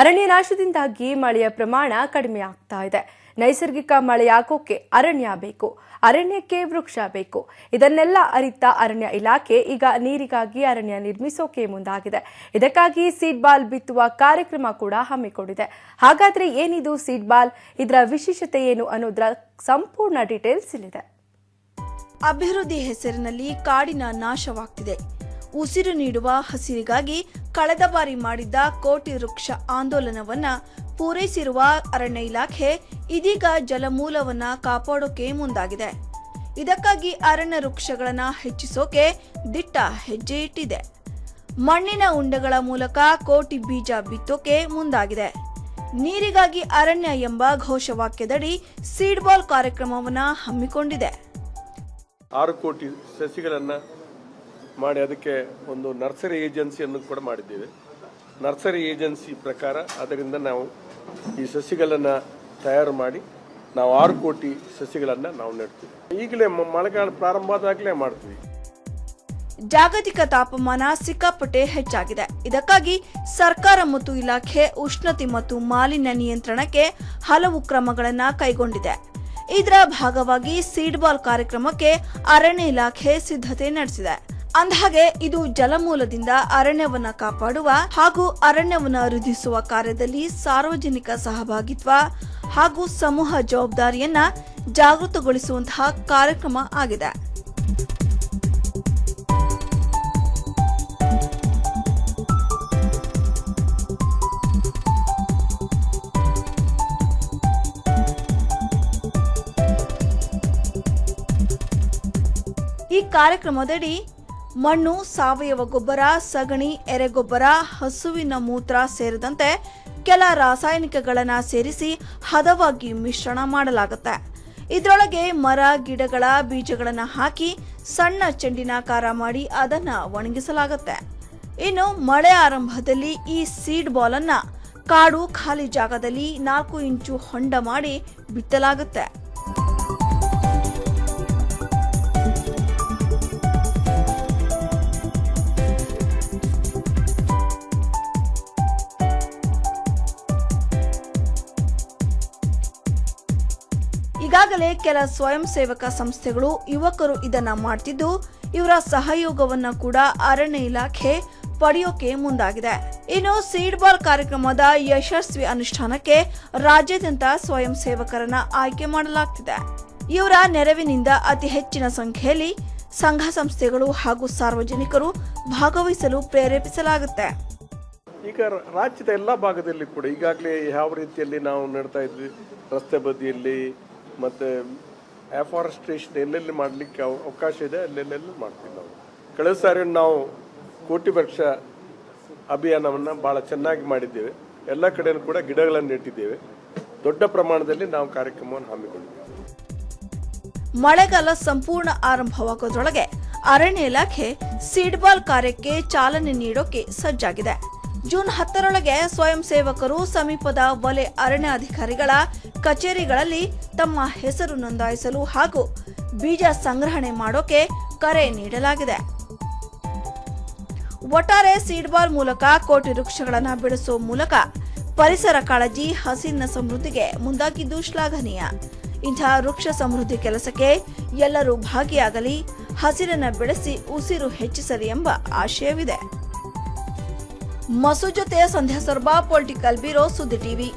ಅರಣ್ಯ ನಾಶದಿಂದಾಗಿ ಮಳೆಯ ಪ್ರಮಾಣ ಕಡಿಮೆ ಆಗ್ತಾ ಇದೆ. ನೈಸರ್ಗಿಕ ಮಳೆಯಾಗೋಕೆ ಅರಣ್ಯ ಬೇಕು, ಅರಣ್ಯಕ್ಕೆ ವೃಕ್ಷ ಬೇಕು. ಇದನ್ನೆಲ್ಲ ಅರಿತ ಅರಣ್ಯ ಇಲಾಖೆ ಈಗ ನೀರಿಗಾಗಿ ಅರಣ್ಯ ನಿರ್ಮಿಸೋಕೆ ಮುಂದಾಗಿದೆ. ಇದಕ್ಕಾಗಿ ಸೀಡ್ ಬಾಲ್ ಬಿತ್ತುವ ಕಾರ್ಯಕ್ರಮ ಕೂಡ ಹಮ್ಮಿಕೊಂಡಿದೆ. ಹಾಗಾದ್ರೆ ಏನಿದು ಸೀಡ್ ಬಾಲ್, ಇದರ ವಿಶೇಷತೆ ಏನು ಅನ್ನೋದರ ಸಂಪೂರ್ಣ ಡೀಟೇಲ್ಸ್ ಇಲ್ಲಿದೆ. ಅಭಿವೃದ್ಧಿ ಹೆಸರಿನಲ್ಲಿ ಕಾಡಿನ ನಾಶವಾಗ್ತಿದೆ. ಉಸಿರು ನೀಡುವ ಹಸಿರಿಗಾಗಿ ಕಳೆದ ಬಾರಿ ಮಾಡಿದ್ದ ಕೋಟಿ ವೃಕ್ಷ ಆಂದೋಲನವನ್ನ ಪೂರೈಸಿರುವ ಅರಣ್ಯ ಇಲಾಖೆ ಇದೀಗ ಜಲಮೂಲವನ್ನ ಕಾಪಾಡೋಕೆ ಮುಂದಾಗಿದೆ. ಇದಕ್ಕಾಗಿ ಅರಣ್ಯ ವೃಕ್ಷಗಳನ್ನ ಹೆಚ್ಚಿಸೋಕೆ ದಿಟ್ಟ ಹೆಜ್ಜೆ ಇಟ್ಟಿದೆ. ಮಣ್ಣಿನ ಉಂಡೆಗಳ ಮೂಲಕ ಕೋಟಿ ಬೀಜ ಬಿತ್ತೋಕೆ ಮುಂದಾಗಿದೆ. ನೀರಿಗಾಗಿ ಅರಣ್ಯ ಎಂಬ ಘೋಷವಾಕ್ಯದಡಿ ಸೀಡ್ ಬಾಲ್ ಕಾರ್ಯಕ್ರಮವನ್ನ ಹಮ್ಮಿಕೊಂಡಿದೆ. 6 ಕೋಟಿ ಸಸಿಗಳನ್ನ ಮಾಡಿ ಅದಕ್ಕೆ ಒಂದು ನರ್ಸರಿ ಏಜೆನ್ಸಿಯನ್ನು ಕೂಡ ಮಾಡಿದ್ದೇವೆ. ನರ್ಸರಿ ಏಜೆನ್ಸಿ ಪ್ರಕಾರ ಅದರಿಂದ ನಾವು ಈ ಸಸಿಗಳನ್ನು ತಯಾರು ಮಾಡಿ ನಾವು 6 ಕೋಟಿ ಸಸಿಗಳನ್ನು ನಾವು ನೆಡ್ತೀವಿ. ಈಗಲೇ ಮಳೆಗಾಲ ಪ್ರಾರಂಭ ಆದಾಗಲೇ ಮಾಡ್ತೀವಿ. ಜಾಗತಿಕ ತಾಪಮಾನ ಸಿಕ್ಕಾಪಟ್ಟೆ ಹೆಚ್ಚಾಗಿದೆ. ಇದಕ್ಕಾಗಿ ಸರ್ಕಾರ ಮತ್ತು ಇಲಾಖೆ ಉಷ್ಣತೆ ಮತ್ತು ಮಾಲಿನ್ಯ ನಿಯಂತ್ರಣಕ್ಕೆ ಹಲವು ಕ್ರಮಗಳನ್ನು ಕೈಗೊಂಡಿದೆ. ಇದರ ಭಾಗವಾಗಿ ಸೀಡ್ ಬಾಲ್ ಕಾರ್ಯಕ್ರಮಕ್ಕೆ ಅರಣ್ಯ ಇಲಾಖೆ ಸಿದ್ಧತೆ ನಡೆಸಿದೆ. ಅಂದಹಾಗೆ ಇದು ಜಲಮೂಲದಿಂದ ಅರಣ್ಯವನ್ನ ಕಾಪಾಡುವ ಹಾಗೂ ಅರಣ್ಯವನ್ನ ವೃದ್ಧಿಸುವ ಕಾರ್ಯದಲ್ಲಿ ಸಾರ್ವಜನಿಕ ಸಹಭಾಗಿತ್ವ ಹಾಗೂ ಸಮೂಹ ಜವಾಬ್ದಾರಿಯನ್ನ ಜಾಗೃತಗೊಳಿಸುವಂತಹ ಕಾರ್ಯಕ್ರಮ ಆಗಿದೆ. ಈ ಕಾರ್ಯಕ್ರಮದಡಿ ಮಣ್ಣು, ಸಾವಯವ ಗೊಬ್ಬರ, ಸಗಣಿ, ಎರೆಗೊಬ್ಬರ, ಹಸುವಿನ ಮೂತ್ರ ಸೇರಿದಂತೆ ಕೆಲ ರಾಸಾಯನಿಕಗಳನ್ನು ಸೇರಿಸಿ ಹದವಾಗಿ ಮಿಶ್ರಣ ಮಾಡಲಾಗುತ್ತೆ. ಇದರೊಳಗೆ ಮರ ಗಿಡಗಳ ಬೀಜಗಳನ್ನು ಹಾಕಿ ಸಣ್ಣ ಚೆಂಡಿನಾಕಾರ ಮಾಡಿ ಅದನ್ನ ಒಣಗಿಸಲಾಗುತ್ತೆ. ಇನ್ನು ಮಳೆ ಆರಂಭದಲ್ಲಿ ಈ ಸೀಡ್ ಬಾಲ್ ಅನ್ನ ಕಾಡು ಖಾಲಿ ಜಾಗದಲ್ಲಿ 4 ಇಂಚು ಹೊಂಡ ಮಾಡಿ ಬಿತ್ತಲಾಗುತ್ತೆ. ಈಗಾಗಲೇ ಕೆಲ ಸ್ವಯಂ ಸೇವಕ ಸಂಸ್ಥೆಗಳು, ಯುವಕರು ಇದನ್ನ ಮಾಡ್ತಿದ್ದು, ಇವರ ಸಹಯೋಗವನ್ನ ಕೂಡ ಅರಣ್ಯ ಇಲಾಖೆ ಪಡೆಯೋಕೆ ಮುಂದಾಗಿದೆ. ಇನ್ನು ಸೀಡ್ ಬಾಲ್ ಕಾರ್ಯಕ್ರಮದ ಯಶಸ್ವಿ ಅನುಷ್ಠಾನಕ್ಕೆ ರಾಜ್ಯಾದ್ಯಂತ ಸ್ವಯಂ ಸೇವಕರನ್ನ ಆಯ್ಕೆ ಮಾಡಲಾಗ್ತಿದೆ. ಇವರ ನೆರವಿನಿಂದ ಅತಿ ಹೆಚ್ಚಿನ ಸಂಖ್ಯೆಯಲ್ಲಿ ಸಂಘ ಸಂಸ್ಥೆಗಳು ಹಾಗೂ ಸಾರ್ವಜನಿಕರು ಭಾಗವಹಿಸಲು ಪ್ರೇರೇಪಿಸಲಾಗುತ್ತೆ. ಈಗ ರಾಜ್ಯದ ಎಲ್ಲ ಭಾಗದಲ್ಲಿ ಕೂಡ ಈಗಾಗಲೇ ಯಾವ ರೀತಿಯಲ್ಲಿ ನಾವು ನೆಡ್ತಾ ಇದ್ವಿ, ರಸ್ತೆ ಬದಿಯಲ್ಲಿ ಮತ್ತು ಅಫಾರೆಸ್ಟ್ರೇಷನ್ ಎಲ್ಲೆಲ್ಲಿ ಮಾಡಲಿಕ್ಕೆ ಅವಕಾಶ ಇದೆ ಅಲ್ಲೆಲ್ಲೆಲ್ಲ ಮಾಡ್ತೀವಿ. ನಾವು ಕಳೆದ ಸಾರಿ ನಾವು ಕೋಟಿ ವೃಕ್ಷ ಅಭಿಯಾನವನ್ನು ಭಾಳ ಚೆನ್ನಾಗಿ ಮಾಡಿದ್ದೇವೆ. ಎಲ್ಲ ಕಡೆಯೂ ಕೂಡ ಗಿಡಗಳನ್ನು ನೆಟ್ಟಿದ್ದೇವೆ. ದೊಡ್ಡ ಪ್ರಮಾಣದಲ್ಲಿ ನಾವು ಕಾರ್ಯಕ್ರಮವನ್ನು ಹಮ್ಮಿಕೊಂಡಿದ್ದೇವೆ. ಮಳೆಗಾಲ ಸಂಪೂರ್ಣ ಆರಂಭವಾಗೋದ್ರೊಳಗೆ ಅರಣ್ಯ ಇಲಾಖೆ ಸೀಡ್ ಬಾಲ್ ಕಾರ್ಯಕ್ಕೆ ಚಾಲನೆ ನೀಡೋಕೆ ಸಜ್ಜಾಗಿದೆ. ಜೂನ್ 10ರೊಳಗೆ ಸ್ವಯಂ ಸೇವಕರು ಸಮೀಪದ ವಲಯ ಅರಣ್ಯಾಧಿಕಾರಿಗಳ ಕಚೇರಿಗಳಲ್ಲಿ ತಮ್ಮ ಹೆಸರು ನೋಂದಾಯಿಸಲು ಹಾಗೂ ಬೀಜ ಸಂಗ್ರಹಣೆ ಮಾಡೋಕೆ ಕರೆ ನೀಡಲಾಗಿದೆ. ಒಟ್ಟಾರೆ ಸೀಡ್ ಬಾಲ್ ಮೂಲಕ ಕೋಟಿ ವೃಕ್ಷಗಳನ್ನು ಬೆಳೆಸುವ ಮೂಲಕ ಪರಿಸರ ಕಾಳಜಿ, ಹಸಿರಿನ ಸಮೃದ್ಧಿಗೆ ಮುಂದಾಗಿದ್ದು ಶ್ಲಾಘನೀಯ. ಇಂತಹ ವೃಕ್ಷ ಸಮೃದ್ಧಿ ಕೆಲಸಕ್ಕೆ ಎಲ್ಲರೂ ಭಾಗಿಯಾಗಲಿ, ಹಸಿರನ್ನ ಬೆಳೆಸಿ ಉಸಿರು ಹೆಚ್ಚಿಸಲಿ ಎಂಬ ಆಶಯವಿದೆ. ಮಸೂದ್ ಜೊತೆ ಸಂಧ್ಯಾ ಸರ್ಬಾ, ಪೊಲಿಟಿಕಲ್ ಬ್ಯೂರೋ, ಸುದ್ದಿ ಟಿವಿ.